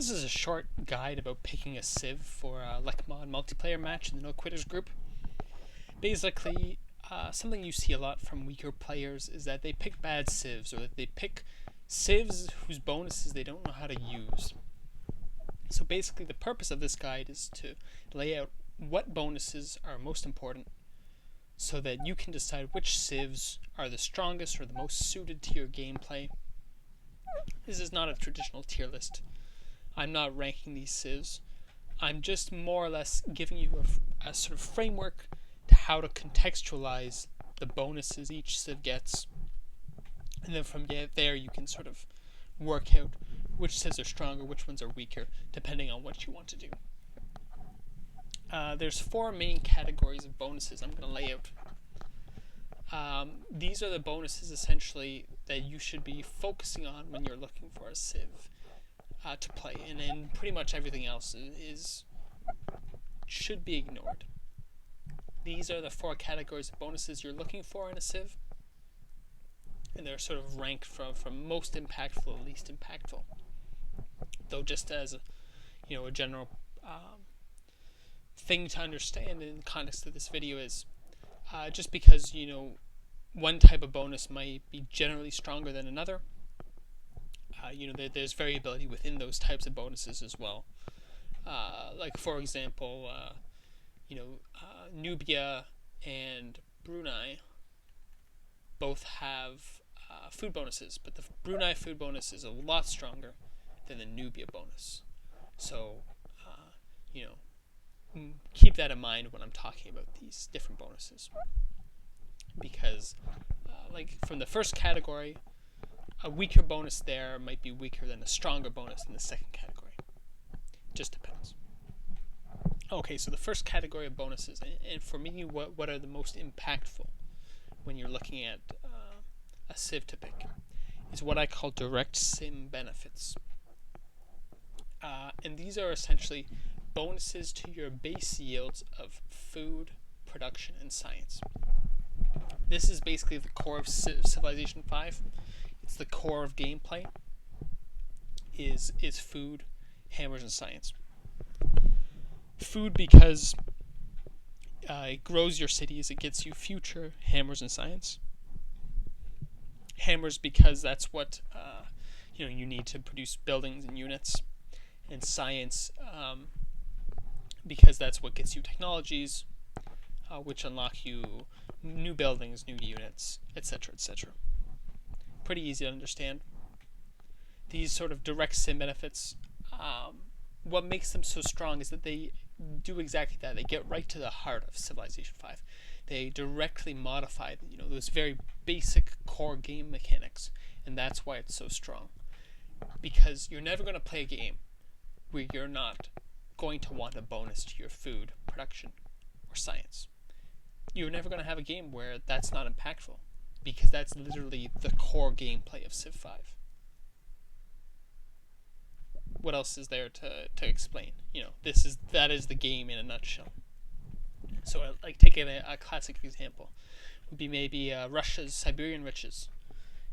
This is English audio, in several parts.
This is a short guide about picking a civ for a LecMod multiplayer match in the No Quitters group. Basically, something you see a lot from weaker players is that they pick bad civs, or that they pick civs whose bonuses they don't know how to use. So basically the purpose of this guide is to lay out what bonuses are most important so that you can decide which civs are the strongest or the most suited to your gameplay. This is not a traditional tier list. I'm not ranking these civs. I'm just more or less giving you a sort of framework to how to contextualize the bonuses each civ gets. And then from there you can sort of work out which civs are stronger, which ones are weaker, depending on what you want to do. There's 4 main categories of bonuses I'm going to lay out. These are the bonuses essentially that you should be focusing on when you're looking for a civ to play, and then pretty much everything else should be ignored. These are the 4 categories of bonuses you're looking for in a civ, and they're sort of ranked from most impactful to least impactful. Though just as a general thing to understand in the context of this video is just because one type of bonus might be generally stronger than another, there's variability within those types of bonuses as well. Like for example, Nubia and Brunei both have food bonuses, but the Brunei food bonus is a lot stronger than the Nubia bonus. So, keep that in mind when I'm talking about these different bonuses. Because, like from the first category, a weaker bonus there might be weaker than a stronger bonus in the second category. Just depends. Okay, so the first category of bonuses, and for me, what are the most impactful when you're looking at a civ to pick, is what I call direct sim benefits. And these are essentially bonuses to your base yields of food, production, and science. This is basically the core of Civilization 5. It's the core of gameplay, is food, hammers, and science. Food because it grows your cities, it gets you future, hammers, and science. Hammers because that's what you need to produce buildings and units, and science because that's what gets you technologies, which unlock you new buildings, new units, etc., etc. Pretty easy to understand. These sort of direct sim benefits, what makes them so strong is that they do exactly that. They get right to the heart of Civilization 5. They directly modify those very basic core game mechanics, and that's why it's so strong. Because you're never going to play a game where you're not going to want a bonus to your food, production, or science. You're never going to have a game where that's not impactful, because that's literally the core gameplay of Civ 5. What else is there to explain? That is the game in a nutshell. So, like taking a classic example would be maybe Russia's Siberian riches.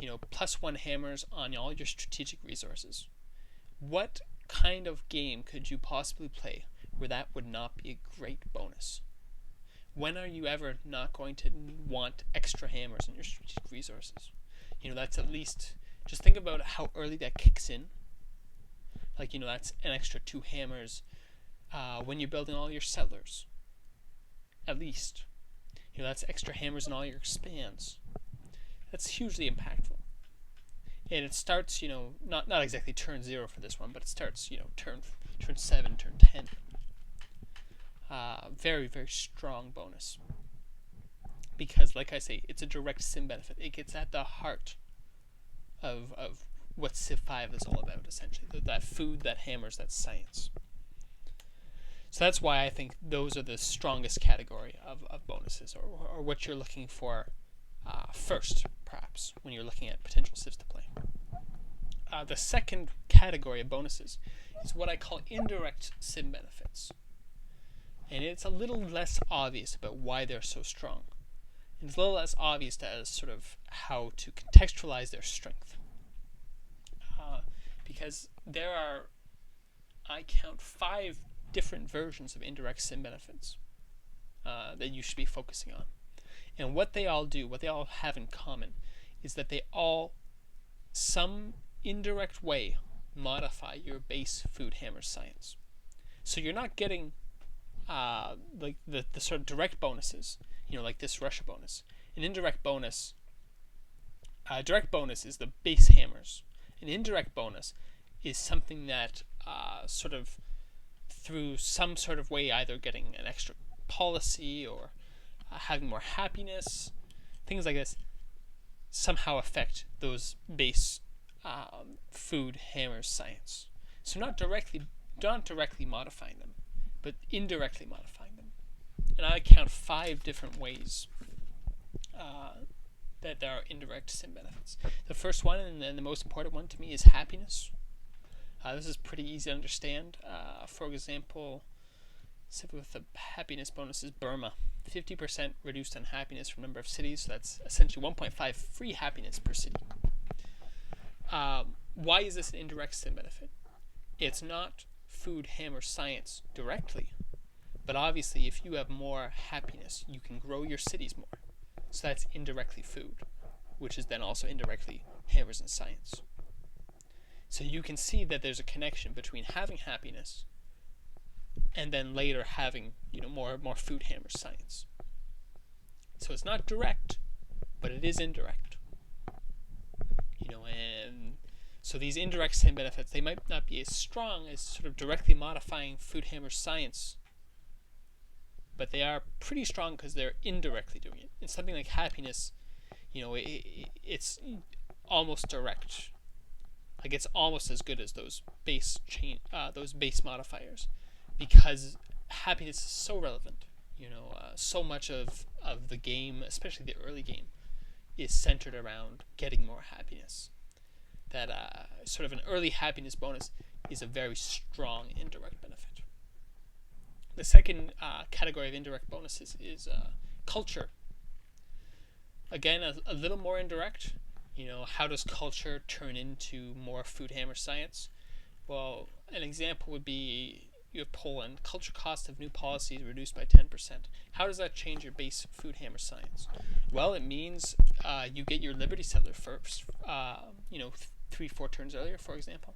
+1 hammers on all your strategic resources. What kind of game could you possibly play where that would not be a great bonus? When are you ever not going to want extra hammers on your strategic resources? That's at least, just think about how early that kicks in. Like, that's an extra 2 hammers when you're building all your settlers. At least. That's extra hammers in all your expands. That's hugely impactful. And it starts, not exactly turn 0 for this one, but it starts, turn 7, turn 10. Very, very strong bonus. Because, like I say, it's a direct sim benefit. It gets at the heart of what Civ 5 is all about, essentially. That food, that hammers, that science. So that's why I think those are the strongest category of bonuses, or what you're looking for first, perhaps, when you're looking at potential civs to play. The second category of bonuses is what I call indirect sim benefits. And it's a little less obvious about why they're so strong. And it's a little less obvious as sort of how to contextualize their strength. Because there are I count 5 different versions of indirect sim benefits that you should be focusing on. And what they all do, what they all have in common, is that they all, some indirect way, modify your base food hammer science. So you're not getting like the sort of direct bonuses, like this Russia bonus. An indirect bonus, direct bonus is the base hammers. An indirect bonus is something that sort of through some sort of way, either getting an extra policy or having more happiness, things like this, somehow affect those base food hammers science. So not directly modifying them, but indirectly modifying them. And I count 5 different ways that there are indirect sim benefits. The first one, and the most important one to me, is happiness. This is pretty easy to understand. For example, with the happiness bonus is Burma. 50% reduced unhappiness for number of cities, so that's essentially 1.5 free happiness per city. Why is this an indirect sim benefit? It's not food hammer science directly, but obviously if you have more happiness, you can grow your cities more. So that's indirectly food, which is then also indirectly hammers and science. So you can see that there's a connection between having happiness and then later having more food hammer science. So it's not direct, but it is indirect. And so these indirect sim benefits, they might not be as strong as sort of directly modifying food hammer science, but they are pretty strong because they're indirectly doing it. And something like happiness, it's almost direct. Like it's almost as good as those base modifiers, because happiness is so relevant. So much of the game, especially the early game, is centered around getting more happiness. That sort of an early happiness bonus is a very strong indirect benefit. The second category of indirect bonuses is culture. Again, a little more indirect. How does culture turn into more food hammer science? Well, an example would be you have Poland. Culture cost of new policies reduced by 10%. How does that change your base food hammer science? Well, it means you get your Liberty Settler first, 3-4 turns earlier, for example.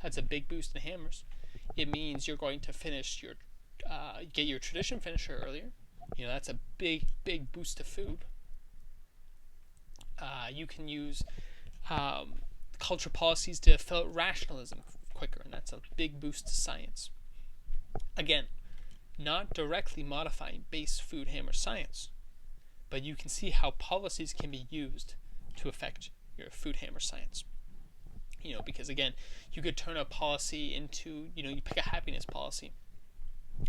That's a big boost in hammers. It means you're going to finish get your tradition finisher earlier. That's a big boost to food. You can use culture policies to fill out rationalism quicker, and that's a big boost to science. Again, not directly modifying base food hammer science, but you can see how policies can be used to affect your food hammer science. Because again, you could turn a policy into, you pick a happiness policy,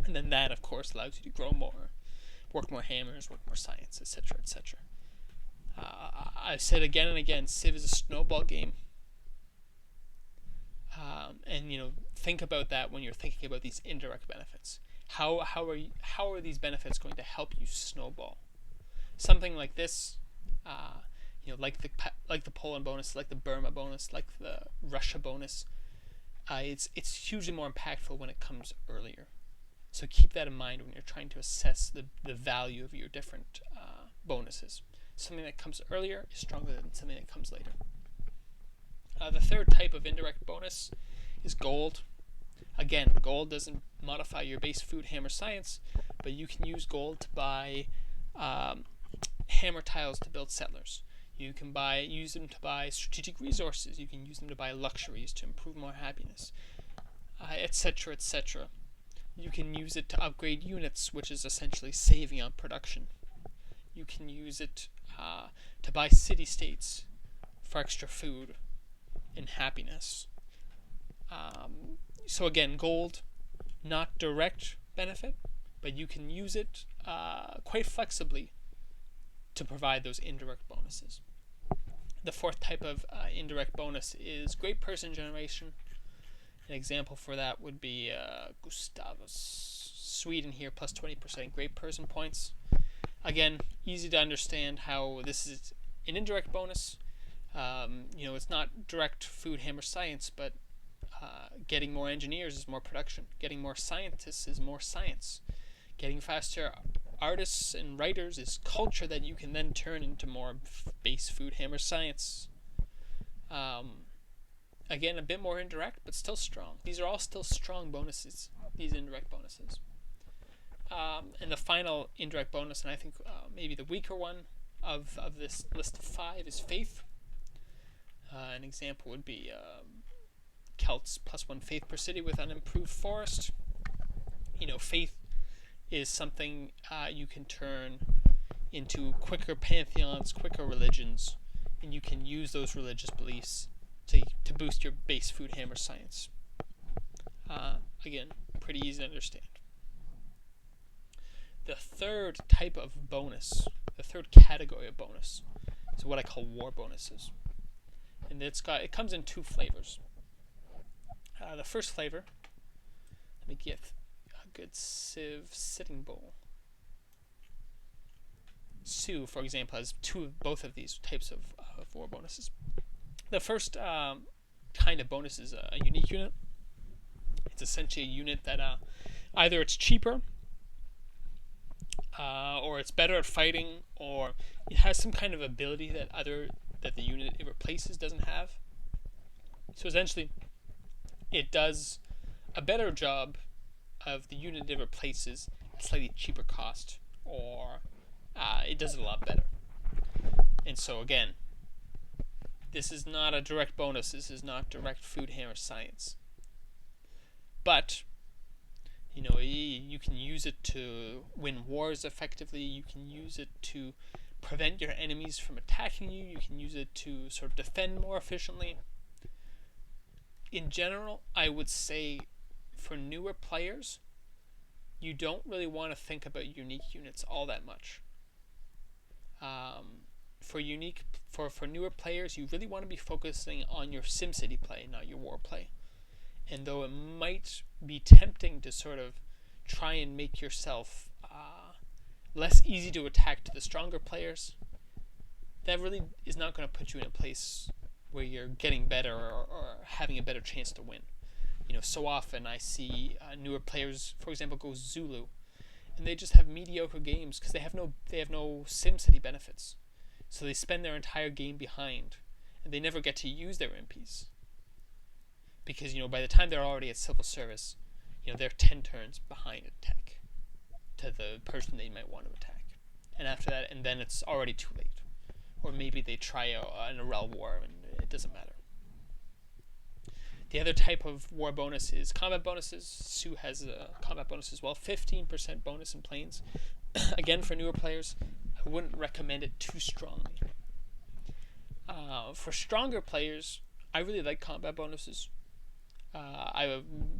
and then that, of course, allows you to grow more, work more hammers, work more science, etc., etc. I've said again and again, Civ is a snowball game. And think about that when you're thinking about these indirect benefits. How are these benefits going to help you snowball? Something like this, like the Poland bonus, like the Burma bonus, like the Russia bonus. It's hugely more impactful when it comes earlier. So keep that in mind when you're trying to assess the value of your different bonuses. Something that comes earlier is stronger than something that comes later. The third type of indirect bonus is gold. Again, gold doesn't modify your base food hammer science, but you can use gold to buy hammer tiles to build settlers. You can use them to buy strategic resources. You can use them to buy luxuries to improve more happiness, etc., etc. You can use it to upgrade units, which is essentially saving on production. You can use it to buy city-states for extra food and happiness. So again, gold, not direct benefit, but you can use it quite flexibly to provide those indirect bonuses. The fourth type of indirect bonus is great person generation. An example for that would be Gustavus, Sweden here, plus 20% great person points. Again, easy to understand how this is an indirect bonus. It's not direct food hammer science, but Getting more engineers is more production. Getting more scientists is more science. Getting faster artists and writers is culture that you can then turn into more base food hammer science. Again, a bit more indirect, but still strong. These are all still strong bonuses, these indirect bonuses. And the final indirect bonus, and I think maybe the weaker one of this list of 5, is faith. An example would be Celts +1 faith per city with unimproved forest. Faith is something you can turn into quicker pantheons, quicker religions, and you can use those religious beliefs to boost your base food hammer science. Again, pretty easy to understand. The third type of bonus, the third category of bonus, is what I call war bonuses. And it comes in 2 flavors. The first flavor, let me get a good civ sitting bull. Sioux, for example, has both of these types of war bonuses. The first kind of bonus is a unique unit. It's essentially a unit that either it's cheaper, or it's better at fighting, or it has some kind of ability that the unit it replaces doesn't have. So essentially, it does a better job of the unit it replaces at slightly cheaper cost, or it does it a lot better. And so again, this is not a direct bonus. This is not direct food hammer science. But you can use it to win wars effectively. You can use it to prevent your enemies from attacking you. You can use it to sort of defend more efficiently. In general, I would say for newer players, you don't really want to think about unique units all that much. For newer players, you really want to be focusing on your SimCity play, not your war play. And though it might be tempting to sort of try and make yourself less easy to attack to the stronger players, that really is not going to put you in a place where you're getting better or having a better chance to win. So often I see newer players, for example, go Zulu, and they just have mediocre games because they have no SimCity benefits. So they spend their entire game behind, and they never get to use their MPs. Because by the time they're already at civil service, they're 10 turns behind in tech to the person they might want to attack. And after that, and then it's already too late. Or maybe they try an Arel war and it doesn't matter. The other type of war bonus is combat bonuses. Sioux has a combat bonus as well, 15% bonus in planes. Again, for newer players, I wouldn't recommend it too strongly. For stronger players, I really like combat bonuses.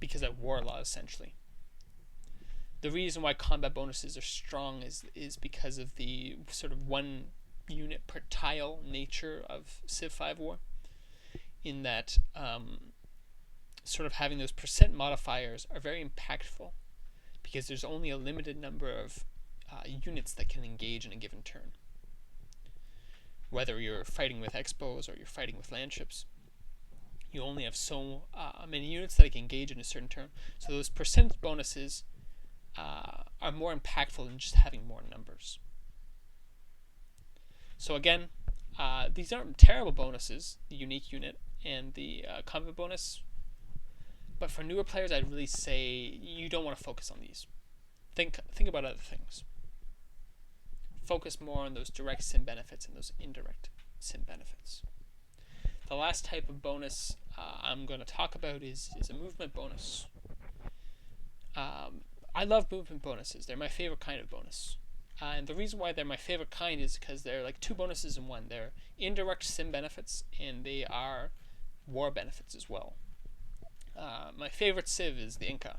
Because I war a lot, essentially. The reason why combat bonuses are strong is because of the sort of one unit per tile nature of Civ 5 war, in that sort of having those percent modifiers are very impactful because there's only a limited number of units that can engage in a given turn. Whether you're fighting with expos or you're fighting with land ships, you only have so many units that can engage in a certain turn. So those percent bonuses are more impactful than just having more numbers. So again, these aren't terrible bonuses, the unique unit and the combat bonus. But for newer players, I'd really say you don't want to focus on these. Think about other things. Focus more on those direct sim benefits and those indirect sim benefits. The last type of bonus I'm going to talk about is a movement bonus. I love movement bonuses. They're my favorite kind of bonus. And the reason why they're my favorite kind is because they're like 2 bonuses in one. They're indirect sim benefits, and they are war benefits as well. My favorite civ is the Inca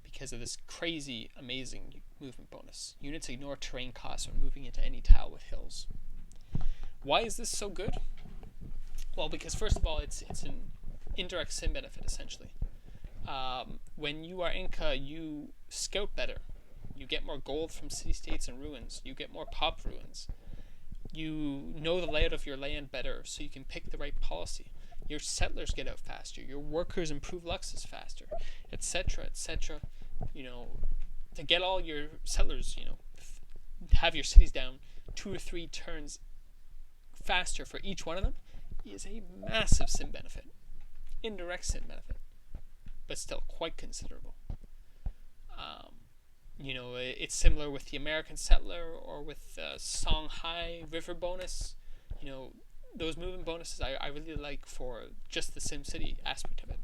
because of this crazy, amazing movement bonus. Units ignore terrain costs when moving into any tile with hills. Why is this so good? Well, because first of all, it's an indirect sim benefit, essentially. When you are Inca, you scout better. You get more gold from city-states and ruins. You get more pop ruins. You know the layout of your land better, so you can pick the right policy. You your settlers get out faster, your workers improve luxes faster, etc., etc. You know, to get all your settlers, have your cities down 2 or 3 turns faster for each one of them is a massive sim benefit. Indirect sim benefit, but still quite considerable. It's similar with the American settler or with Songhai River bonus. Those movement bonuses I really like for just the SimCity aspect of it.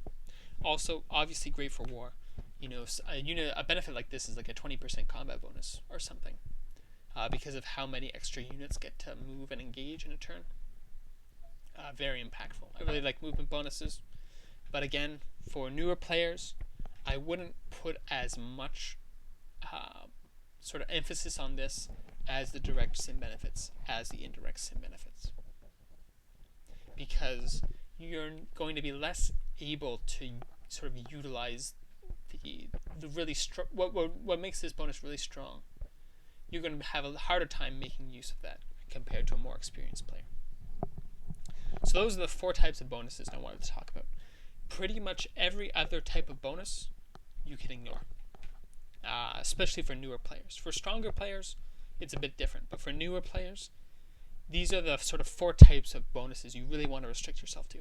Also, obviously great for war. A benefit like this is like a 20% combat bonus or something, because of how many extra units get to move and engage in a turn. Very impactful. I really like movement bonuses, but again, for newer players, I wouldn't put as much sort of emphasis on this as the direct sim benefits as the indirect sim benefits, because you're going to be less able to sort of utilize the really what makes this bonus really strong. You're going to have a harder time making use of that compared to a more experienced player. So those are the 4 types of bonuses I wanted to talk about. Pretty much every other type of bonus you can ignore, especially for newer players. For stronger players, it's a bit different, but for newer players, these are the sort of 4 types of bonuses you really want to restrict yourself to,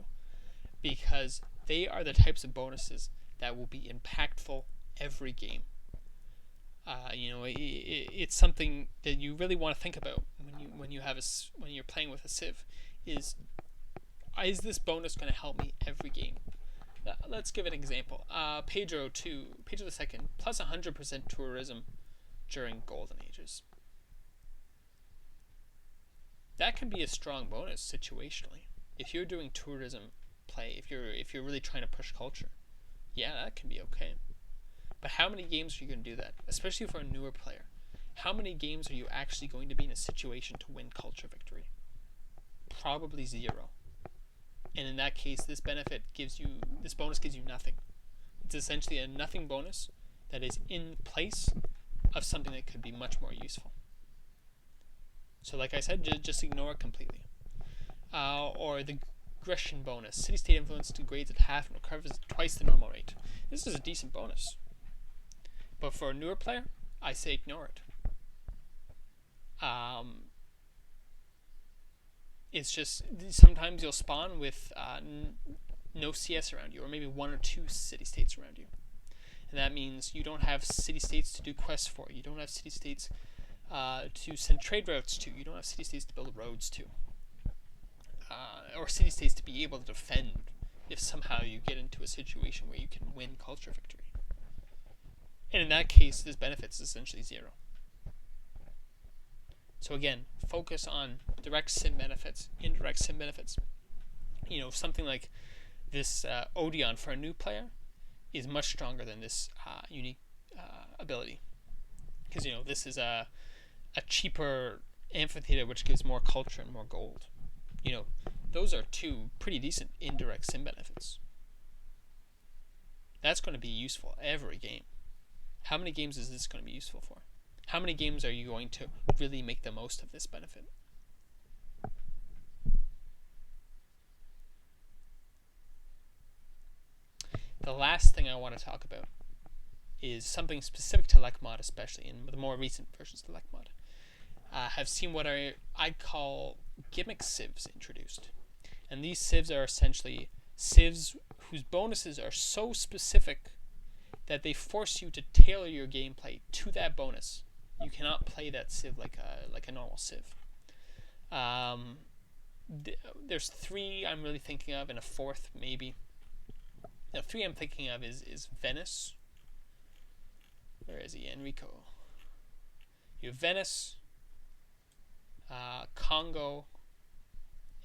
because they are the types of bonuses that will be impactful every game. It's something that you really want to think about when you're playing with a civ. Is this bonus going to help me every game? Let's give an example. Pedro II, plus 100% tourism during Golden Ages. That can be a strong bonus situationally. If you're doing tourism play, if you're really trying to push culture, yeah, that can be okay. But how many games are you going to do that? Especially for a newer player. How many games are you actually going to be in a situation to win culture victory? Probably 0. And in that case, this bonus gives you nothing. It's essentially a nothing bonus that is in place of something that could be much more useful. So like I said, just ignore it completely. Or the Grecian bonus. City-state influence degrades at half and recovers at twice the normal rate. This is a decent bonus. But for a newer player, I say ignore it. It's just sometimes you'll spawn with no CS around you, or maybe 1 or 2 city-states around you. And that means you don't have city-states to do quests for. You don't have city-states to send trade routes to. You don't have city-states to build roads to. Or city-states to be able to defend if somehow you get into a situation where you can win culture victory. And in that case, this benefit is essentially 0. So again, focus on direct sim benefits, indirect sim benefits. Something like this Odeon for a new player is much stronger than this unique ability. Because, this is a cheaper amphitheater which gives more culture and more gold. Those are 2 pretty decent indirect sim benefits. That's going to be useful every game. How many games is this going to be useful for? How many games are you going to really make the most of this benefit? The last thing I want to talk about is something specific to LecMod, especially in the more recent versions of LecMod. Have seen what I call Gimmick civs introduced. And these civs are essentially civs whose bonuses are so specific that they force you to tailor your gameplay to that bonus. You cannot play that civ like a normal civ. There's 3 I'm really thinking of, and a 4th maybe. The 3 I'm thinking of is Venice. Where is he? Enrico. You have Venice, Congo,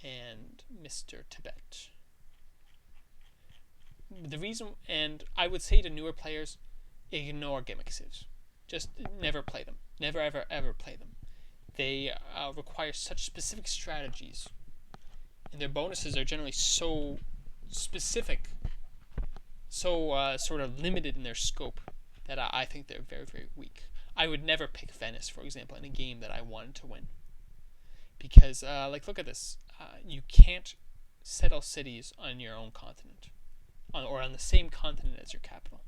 and Mr. Tibet. The reason, and I would say to newer players, ignore Gimmick civs. Just never play them. Never, ever, ever play them. They require such specific strategies, and their bonuses are generally so specific, so sort of limited in their scope, that I think they're very, very weak. I would never pick Venice, for example, in a game that I wanted to win. Because, look at this. You can't settle cities on your own continent, or on the same continent as your capital.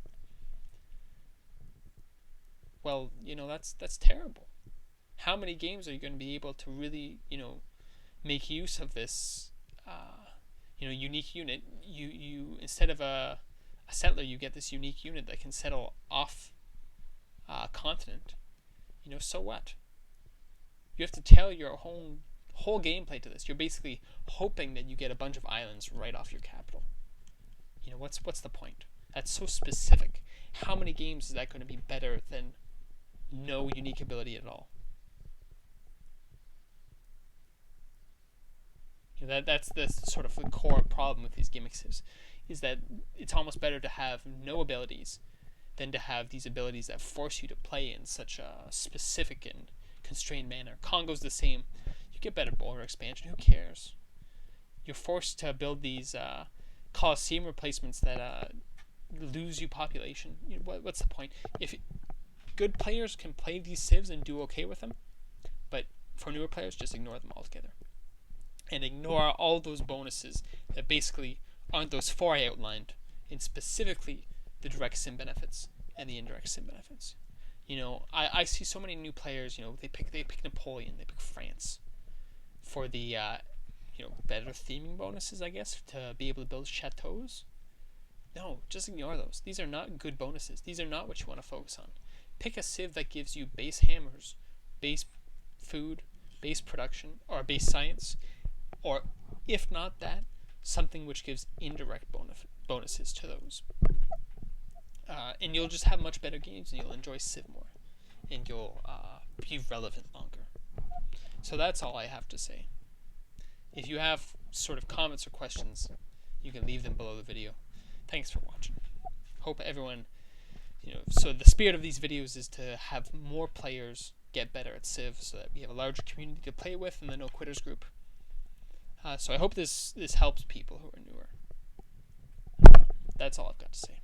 Well, that's terrible. How many games are you going to be able to really, make use of this, unique unit? You instead of a settler, you get this unique unit that can settle off continent. So what? You have to tailor your whole gameplay to this. You're basically hoping that you get a bunch of islands right off your capital. What's the point? That's so specific. How many games is that going to be better than no unique ability at all? That's the sort of the core problem with these gimmicks is that it's almost better to have no abilities than to have these abilities that force you to play in such a specific and constrained manner. Congo's the same. You get better border expansion. Who cares? You're forced to build these Coliseum replacements that lose you population. What's the point? If good players can play these civs and do okay with them, but for newer players, just ignore them altogether. And ignore all those bonuses that basically aren't those four I outlined, and specifically the direct sim benefits and the indirect sim benefits. I see so many new players. They pick Napoleon, they pick France for the better theming bonuses, I guess, to be able to build chateaus. No, just ignore those. These are not good bonuses. These are not what you want to focus on. Pick a civ that gives you base hammers, base food, base production, or base science, or if not that, something which gives indirect bonuses to those. And you'll just have much better games, and you'll enjoy civ more, and you'll be relevant longer. So that's all I have to say. If you have sort of comments or questions, you can leave them below the video. Thanks for watching. Hope everyone, so the spirit of these videos is to have more players get better at civ so that we have a larger community to play with in the No Quitters group. So I hope this helps people who are newer. That's all I've got to say.